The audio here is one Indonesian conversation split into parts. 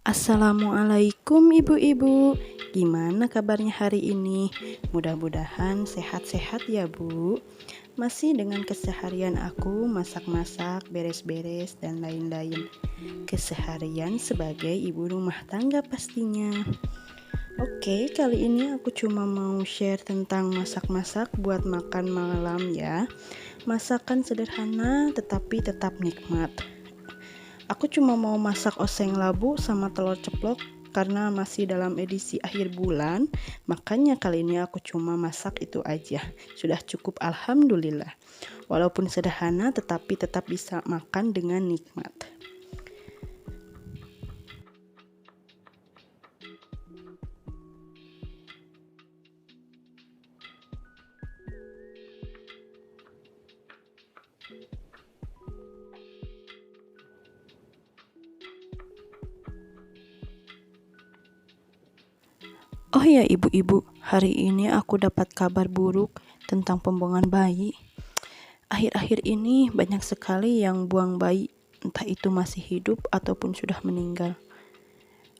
Assalamualaikum ibu-ibu. Gimana kabarnya hari ini? Mudah-mudahan sehat-sehat ya bu. Masih dengan keseharian aku masak-masak, beres-beres dan lain-lain. Keseharian sebagai ibu rumah tangga pastinya. Oke, kali ini aku cuma mau share tentang masak-masak buat makan malam ya. Masakan sederhana tetapi tetap nikmat. Aku cuma mau masak oseng labu sama telur ceplok karena masih dalam edisi akhir bulan, makanya kali ini aku cuma masak itu aja. Sudah cukup alhamdulillah. Walaupun sederhana tetapi tetap bisa makan dengan nikmat. Oh ya ibu-ibu, hari ini aku dapat kabar buruk tentang pembuangan bayi. Akhir-akhir ini banyak sekali yang buang bayi, entah itu masih hidup ataupun sudah meninggal.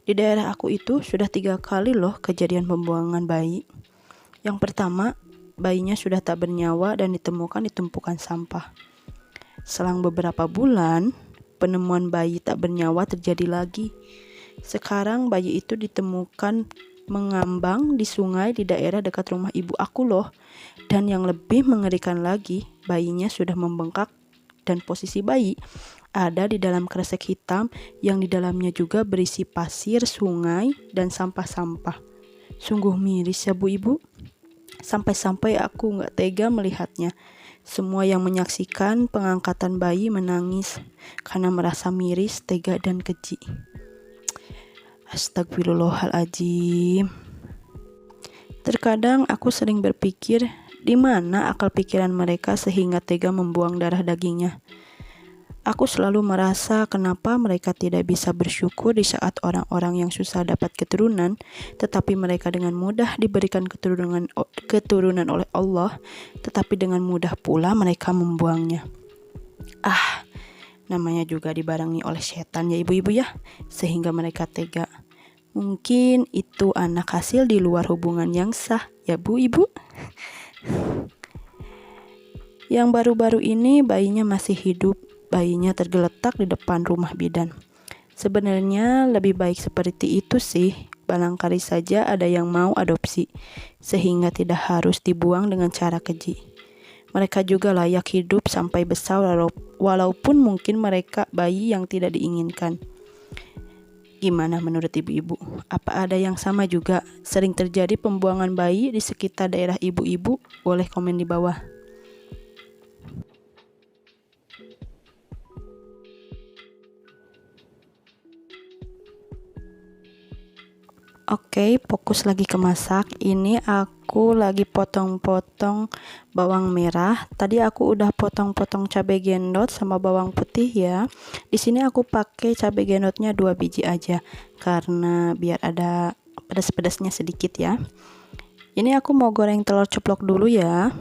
Di daerah aku itu sudah 3 kali loh kejadian pembuangan bayi. Yang pertama, bayinya sudah tak bernyawa dan ditemukan di tumpukan sampah. Selang beberapa bulan, penemuan bayi tak bernyawa terjadi lagi. Sekarang bayi itu ditemukan mengambang di sungai di daerah dekat rumah ibu aku loh. Dan yang lebih mengerikan lagi, bayinya sudah membengkak dan posisi bayi ada di dalam kresek hitam yang di dalamnya juga berisi pasir, sungai, dan sampah-sampah. Sungguh miris ya bu ibu. Sampai-sampai aku gak tega melihatnya. Semua yang menyaksikan pengangkatan bayi menangis karena merasa miris, tega, dan keji. Astagfirullahaladzim. Terkadang aku sering berpikir, di mana akal pikiran mereka sehingga tega membuang darah dagingnya. Aku selalu merasa kenapa mereka tidak bisa bersyukur di saat orang-orang yang susah dapat keturunan, tetapi mereka dengan mudah diberikan keturunan oleh Allah, tetapi dengan mudah pula mereka membuangnya. Namanya juga dibarengi oleh setan ya ibu-ibu ya, sehingga mereka tega. Mungkin itu anak hasil di luar hubungan yang sah ya bu ibu. Yang baru-baru ini bayinya masih hidup. Bayinya tergeletak di depan rumah bidan. Sebenarnya lebih baik seperti itu sih. Barangkali saja ada yang mau adopsi, sehingga tidak harus dibuang dengan cara keji. Mereka juga layak hidup sampai besar walaupun mungkin mereka bayi yang tidak diinginkan. Gimana menurut ibu-ibu? Apa ada yang sama juga? Sering terjadi pembuangan bayi di sekitar daerah ibu-ibu? Boleh komen di bawah. Oke, fokus lagi ke masak. Ini aku lagi potong-potong bawang merah. Tadi aku udah potong-potong cabai gendot sama bawang putih ya. Di sini aku pakai cabai gendotnya 2 biji aja karena biar ada pedas-pedasnya sedikit ya. Ini aku mau goreng telur ceplok dulu ya.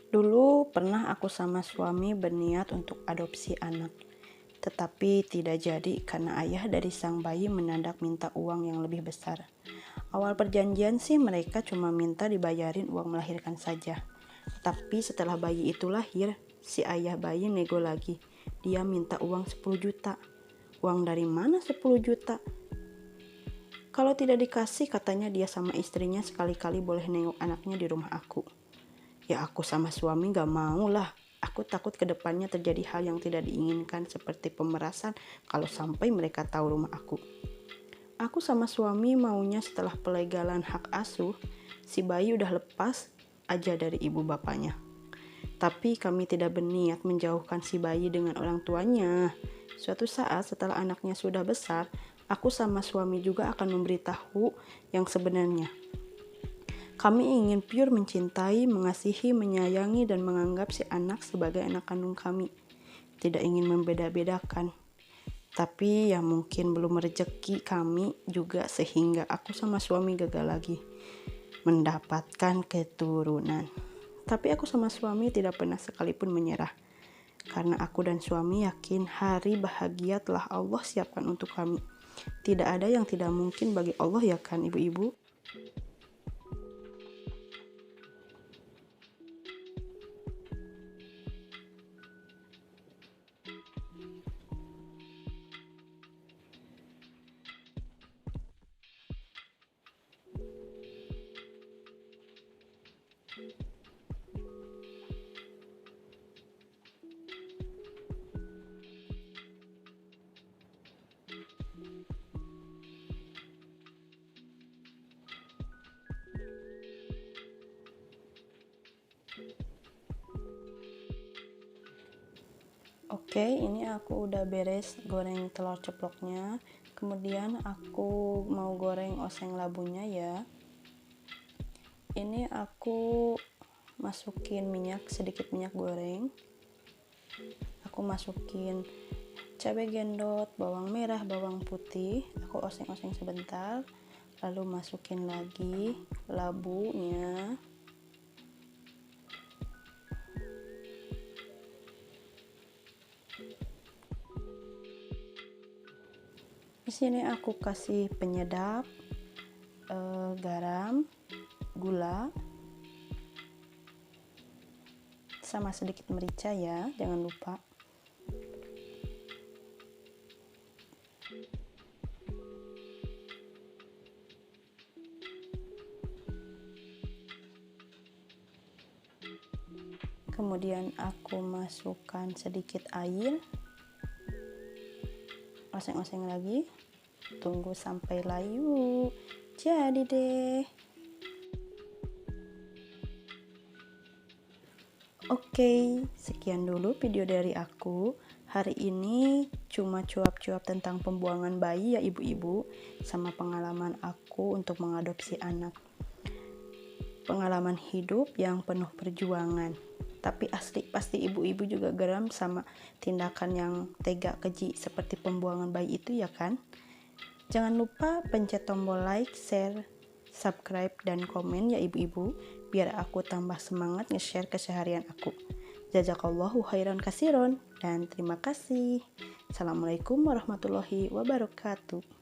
Dulu pernah aku sama suami berniat untuk adopsi anak, tetapi tidak jadi karena ayah dari sang bayi mendadak minta uang yang lebih besar. Awal perjanjian sih mereka cuma minta dibayarin uang melahirkan saja. Tapi setelah bayi itu lahir, si ayah bayi nego lagi. Dia minta uang 10 juta. Uang dari mana 10 juta? Kalau tidak dikasih, katanya dia sama istrinya sekali-kali boleh nengok anaknya di rumah aku. Ya aku sama suami gak mau lah. Aku takut kedepannya terjadi hal yang tidak diinginkan seperti pemerasan kalau sampai mereka tahu rumah aku. Aku sama suami maunya setelah pelegalan hak asuh, si bayi udah lepas aja dari ibu bapaknya. Tapi kami tidak berniat menjauhkan si bayi dengan orang tuanya. Suatu saat setelah anaknya sudah besar, aku sama suami juga akan memberitahu yang sebenarnya. Kami ingin pure mencintai, mengasihi, menyayangi, dan menganggap si anak sebagai anak kandung kami. Tidak ingin membeda-bedakan. Tapi ya mungkin belum rezeki kami juga sehingga aku sama suami gagal lagi mendapatkan keturunan. Tapi aku sama suami tidak pernah sekalipun menyerah. Karena aku dan suami yakin hari bahagia telah Allah siapkan untuk kami. Tidak ada yang tidak mungkin bagi Allah, ya kan ibu-ibu? Oke, ini aku udah beres goreng telur ceploknya. Kemudian aku mau goreng oseng labunya ya. Ini aku masukin sedikit minyak goreng. Aku masukin cabai gendot, bawang merah, bawang putih. Aku oseng-oseng sebentar. Lalu masukin lagi labunya. Di sini aku kasih penyedap, garam, gula, sama sedikit merica ya, jangan lupa. Kemudian aku masukkan sedikit air, oseng-oseng lagi, tunggu sampai layu. Jadi deh. Oke, sekian dulu video dari aku. Hari ini cuma cuap-cuap tentang pembuangan bayi ya ibu-ibu, sama pengalaman aku untuk mengadopsi anak. Pengalaman hidup yang penuh perjuangan. Tapi asli pasti ibu-ibu juga geram sama tindakan yang tega keji seperti pembuangan bayi itu ya kan? Jangan lupa pencet tombol like, share, subscribe, dan komen ya ibu-ibu, biar aku tambah semangat nge-share keseharian aku. Jazakallahu khairan kasiron, dan terima kasih. Assalamualaikum warahmatullahi wabarakatuh.